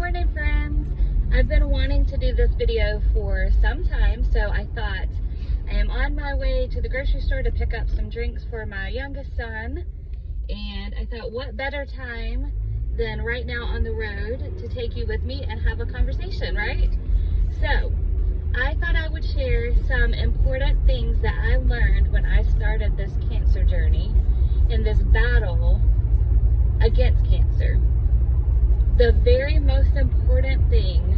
morning, friends. I've been wanting to do this video for some time, so I thought I am on my way to the grocery store to pick up some drinks for my youngest son, and I thought what better time than right now on the road to take you with me and have a conversation, right? So I thought I would share some important things that I learned when I started this cancer journey in this battle against cancer. The very most important thing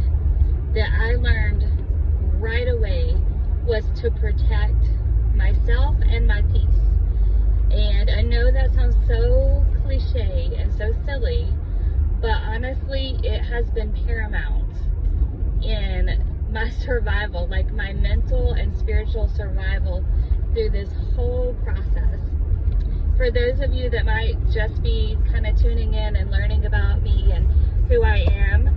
that I learned right away was to protect myself and my peace. And I know that sounds so cliche and so silly, but honestly, it has been paramount in my survival, like my mental and spiritual survival through this whole process. For those of you that might just be kind of tuning in and learning about me and who I am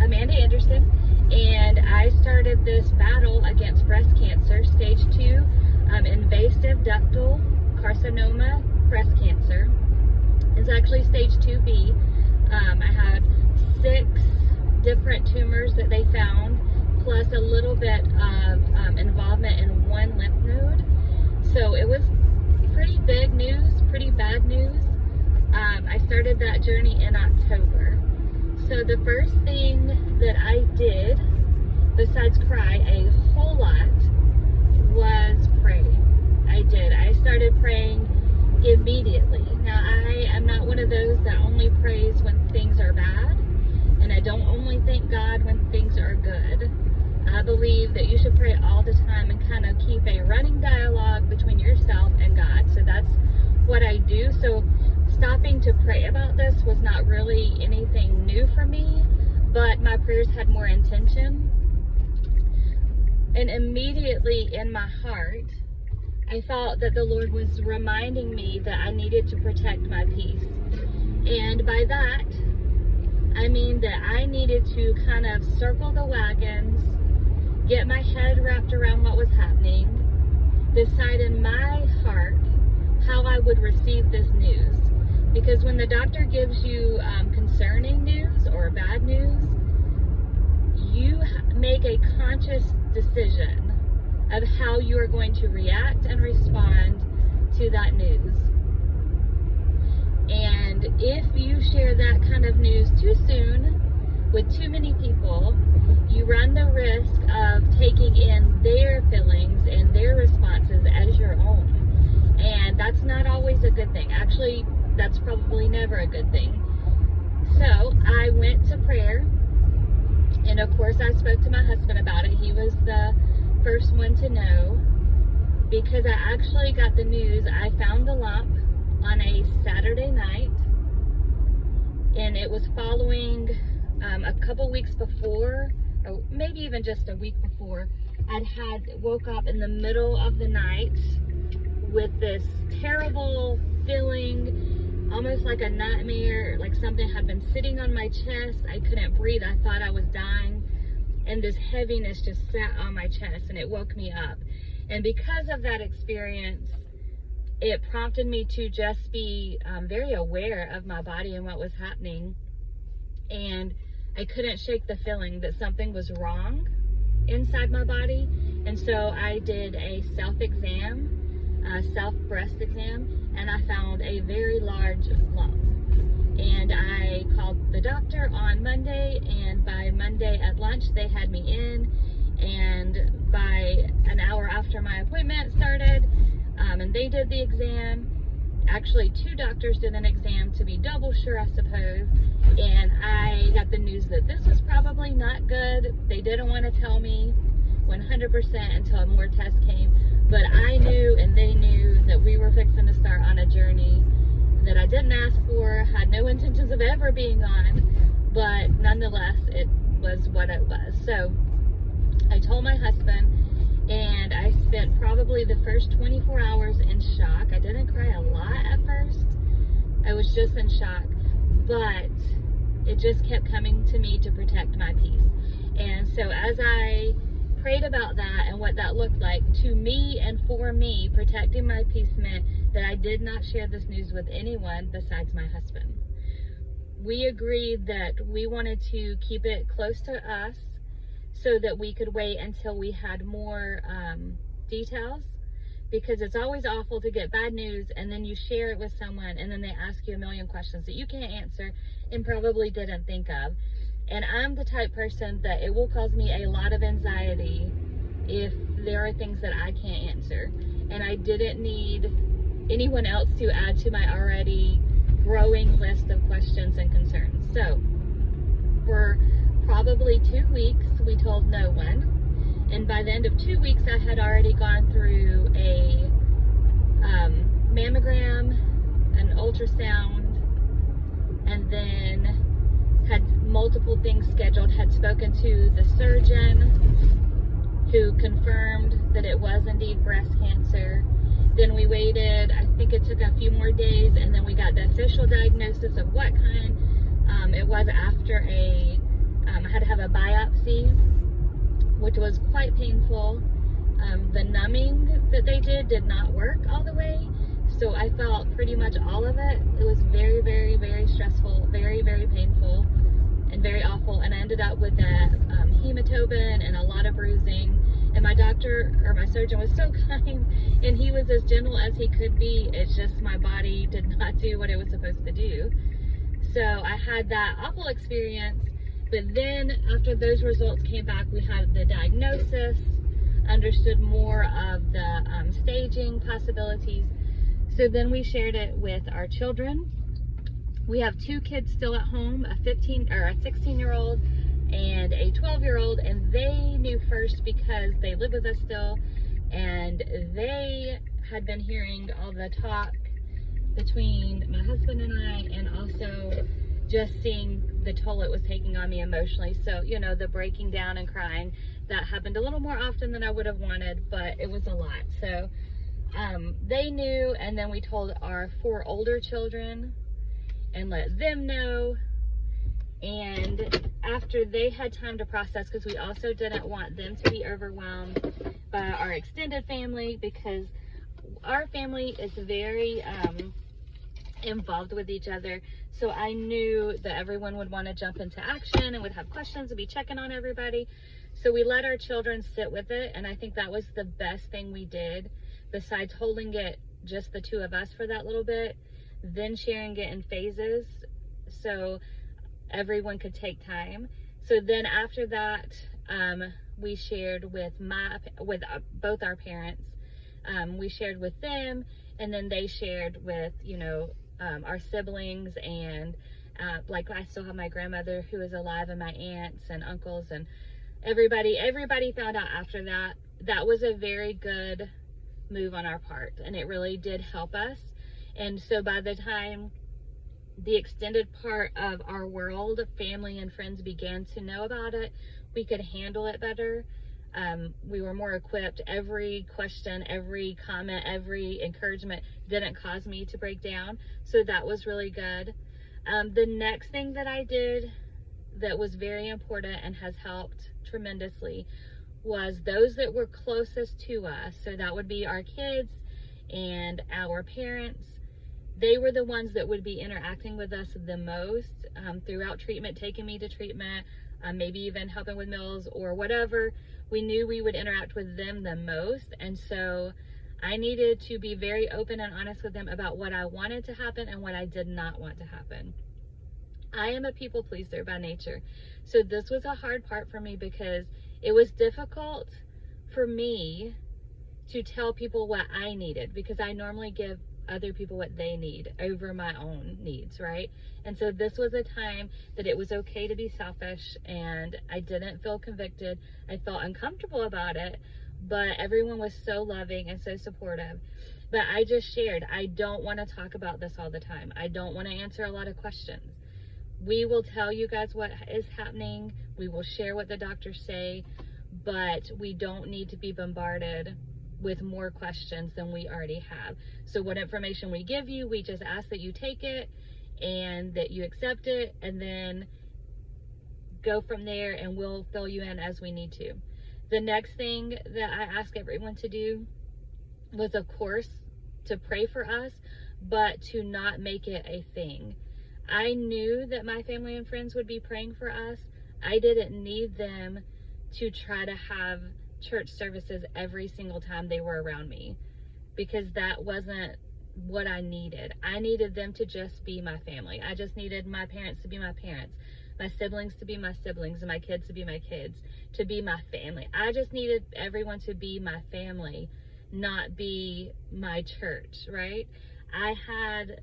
Amanda Anderson, and I started this battle against breast cancer, stage 2, invasive ductal carcinoma breast cancer. It's actually stage 2B. I had 6 different tumors that they found, plus a little bit of involvement in one lymph node. So it was pretty big news, pretty bad news. I started that journey in October. So the first thing that I did, besides cry a whole lot, was pray. I did. I started praying immediately. Now, I am not one of those that only prays when things are bad, and I don't only thank God when things are good. I believe that you should pray all the time and kind of keep a running dialogue between yourself and God. So that's what I do. So stopping to pray about this was not really anything new for me, but my prayers had more intention. And immediately in my heart, I felt that the Lord was reminding me that I needed to protect my peace. And by that, I mean that I needed to kind of circle the wagons, get my head wrapped around what was happening, decide in my heart how I would receive this news. Because when the doctor gives you concerning news or bad news, you make a conscious decision of how you are going to react and respond to that news. And if you share that kind of news too soon with too many people, you run the risk of taking in their feelings and their responses as your own. And that's not always a good thing. Actually, that's probably never a good thing. So I went to prayer, and of course I spoke to my husband about it. He was the first one to know, because I actually got the news. I found the lump on a Saturday night, and it was following a couple weeks before, or maybe even just a week before. Woke up in the middle of the night with this terrible feeling, almost like a nightmare, like something had been sitting on my chest. I couldn't breathe. I thought I was dying, and this heaviness just sat on my chest, and it woke me up. And because of that experience, it prompted me to just be very aware of my body and what was happening. And I couldn't shake the feeling that something was wrong inside my body. And so I did a self-exam, self-breast exam, and I found a very large lump. And I called the doctor on Monday, and by Monday at lunch, they had me in. And by an hour after my appointment started, and they did the exam. Actually, 2 doctors did an exam to be double sure, I suppose. And I got the news that this was probably not good. They didn't want to tell me 100% until more tests came. But I knew, and they knew, that we were fixing to start on a journey that I didn't ask for, had no intentions of ever being on. But nonetheless, it was what it was. So I told my husband, and I spent probably the first 24 hours in shock. I didn't cry a lot at first. I was just in shock. But it just kept coming to me to protect my peace. And so as I prayed about that and what that looked like, to me and for me, protecting my peace meant that I did not share this news with anyone besides my husband. we agreed that we wanted to keep it close to us so that we could wait until we had more details, because it's always awful to get bad news and then you share it with someone and then they ask you a million questions that you can't answer and probably didn't think of. And I'm the type person that it will cause me a lot of anxiety if there are things that I can't answer. And I didn't need anyone else to add to my already growing list of questions and concerns. So for probably 2 weeks, we told no one. And by the end of 2 weeks, I had already gone through a mammogram, an ultrasound, and then had multiple things scheduled, had spoken to the surgeon who confirmed that it was indeed breast cancer. Then we waited, I think it took a few more days, and then we got the official diagnosis of what kind. It was after I had to have a biopsy, which was quite painful. The numbing that they did not work all the way, so I felt pretty much all of it. It was very, very, very stressful, very, very painful, and very awful. And I ended up with that hematoma and a lot of bruising. And my doctor, or my surgeon, was so kind, and he was as gentle as he could be. It's just my body did not do what it was supposed to do. So I had that awful experience. But then after those results came back, we had the diagnosis, understood more of the staging possibilities. So then we shared it with our children. We have 2 kids still at home, a 16-year-old and a 12-year-old, and they knew first because they live with us still, and they had been hearing all the talk between my husband and I, and also just seeing the toll it was taking on me emotionally. So, you know, the breaking down and crying, that happened a little more often than I would have wanted, but it was a lot. So they knew, and then we told our 4 older children and let them know. And after they had time to process, because we also didn't want them to be overwhelmed by our extended family, because our family is very involved with each other. So I knew that everyone would want to jump into action and would have questions and be checking on everybody. So we let our children sit with it, and I think that was the best thing we did, besides holding it just the 2 of us for that little bit, then sharing it in phases so everyone could take time. So then after that, we shared with both our parents. We shared with them, and then they shared with, you know, our siblings, and like I still have my grandmother who is alive, and my aunts and uncles, and everybody found out after that. That was a very good move on our part, and it really did help us. And so by the time the extended part of our world, family and friends, began to know about it, we could handle it better. We were more equipped. Every question, every comment, every encouragement didn't cause me to break down. So that was really good. The next thing that I did that was very important and has helped tremendously was those that were closest to us. So that would be our kids and our parents. They were the ones that would be interacting with us the most throughout treatment, taking me to treatment, maybe even helping with meals or whatever. We knew we would interact with them the most. And so I needed to be very open and honest with them about what I wanted to happen and what I did not want to happen. I am a people pleaser by nature. So this was a hard part for me, because it was difficult for me to tell people what I needed, because I normally give other people what they need over my own needs, right? And so this was a time that it was okay to be selfish, and I didn't feel convicted. I felt uncomfortable about it, but everyone was so loving and so supportive. But I just shared, I don't want to talk about this all the time. I don't want to answer a lot of questions. We will tell you guys what is happening. We will share what the doctors say, but we don't need to be bombarded with more questions than we already have. So what information we give you, we just ask that you take it and that you accept it, and then go from there, and we'll fill you in as we need to. The next thing that I ask everyone to do was, of course, to pray for us, but to not make it a thing. I knew that my family and friends would be praying for us. I didn't need them to try to have church services every single time they were around me, because that wasn't what I needed. I needed them to just be my family. I just needed my parents to be my parents, my siblings to be my siblings, and my kids to be my kids, to be my family. I just needed everyone to be my family, not be my church, right? I had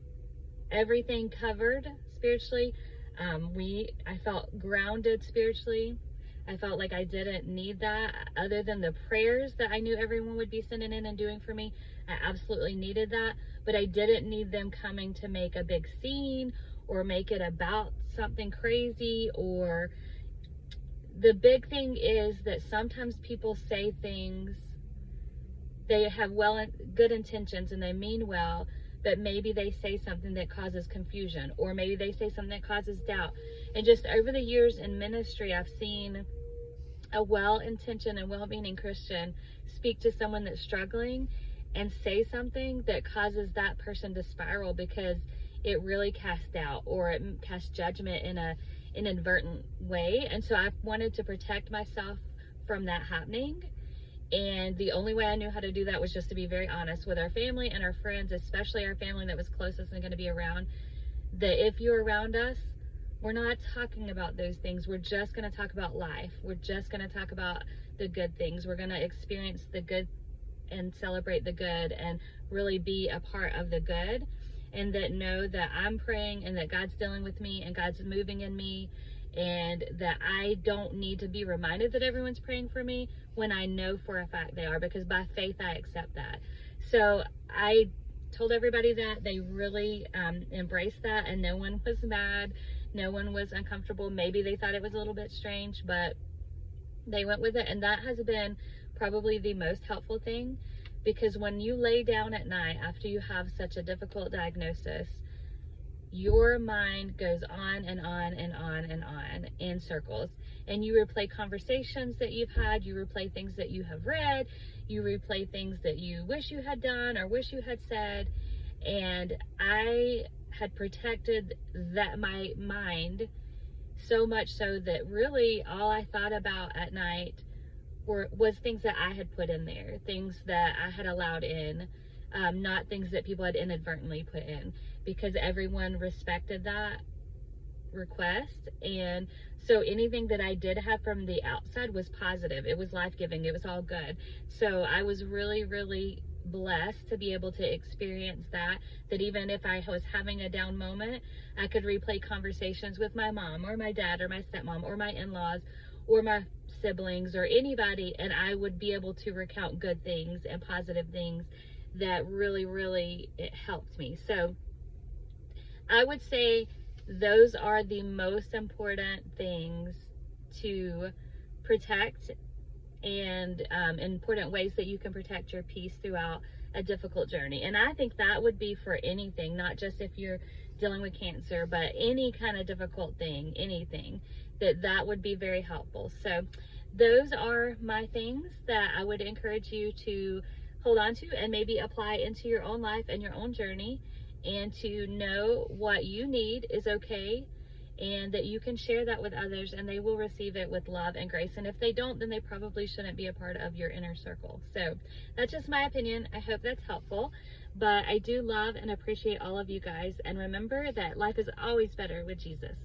everything covered spiritually. I felt grounded spiritually. I felt like I didn't need that other than the prayers that I knew everyone would be sending in and doing for me. I absolutely needed that, but I didn't need them coming to make a big scene or make it about something crazy. Or the big thing is that sometimes people say things, they have good intentions and they mean well, but maybe they say something that causes confusion, or maybe they say something that causes doubt. And just over the years in ministry, I've seen a well-intentioned and well-meaning Christian speak to someone that's struggling and say something that causes that person to spiral, because it really casts doubt or it casts judgment in an inadvertent way. And so I wanted to protect myself from that happening. And the only way I knew how to do that was just to be very honest with our family and our friends, especially our family that was closest and going to be around, that if you're around us, we're not talking about those things. We're just going to talk about life. We're just going to talk about the good things. We're going to experience the good and celebrate the good and really be a part of the good. And that know that I'm praying and that God's dealing with me and God's moving in me, and that I don't need to be reminded that everyone's praying for me when I know for a fact they are, because by faith I accept that. So I told everybody that. They really embraced that, and no one was mad. No one was uncomfortable. Maybe they thought it was a little bit strange, but they went with it. And that has been probably the most helpful thing, because when you lay down at night after you have such a difficult diagnosis, your mind goes on and on and on and on in circles, and you replay conversations that you've had, you replay things that you have read, you replay things that you wish you had done or wish you had said. And I had protected that my mind so much so that really all I thought about at night was things that I had put in there, things that I had allowed in, not things that people had inadvertently put in, because everyone respected that request. And so anything that I did have from the outside was positive. It was life-giving. It was all good. So I was really, really blessed to be able to experience that even if I was having a down moment, I could replay conversations with my mom or my dad or my stepmom or my in-laws or my siblings or anybody, and I would be able to recount good things and positive things that really, really, it helped me. So I would say those are the most important things to protect, and important ways that you can protect your peace throughout a difficult journey. And I think that would be for anything, not just if you're dealing with cancer, but any kind of difficult thing, anything, that would be very helpful. So those are my things that I would encourage you to hold on to and maybe apply into your own life and your own journey, and to know what you need is okay, and that you can share that with others and they will receive it with love and grace. And if they don't, then they probably shouldn't be a part of your inner circle. So that's just my opinion. I hope that's helpful. But I do love and appreciate all of you guys. And remember that life is always better with Jesus.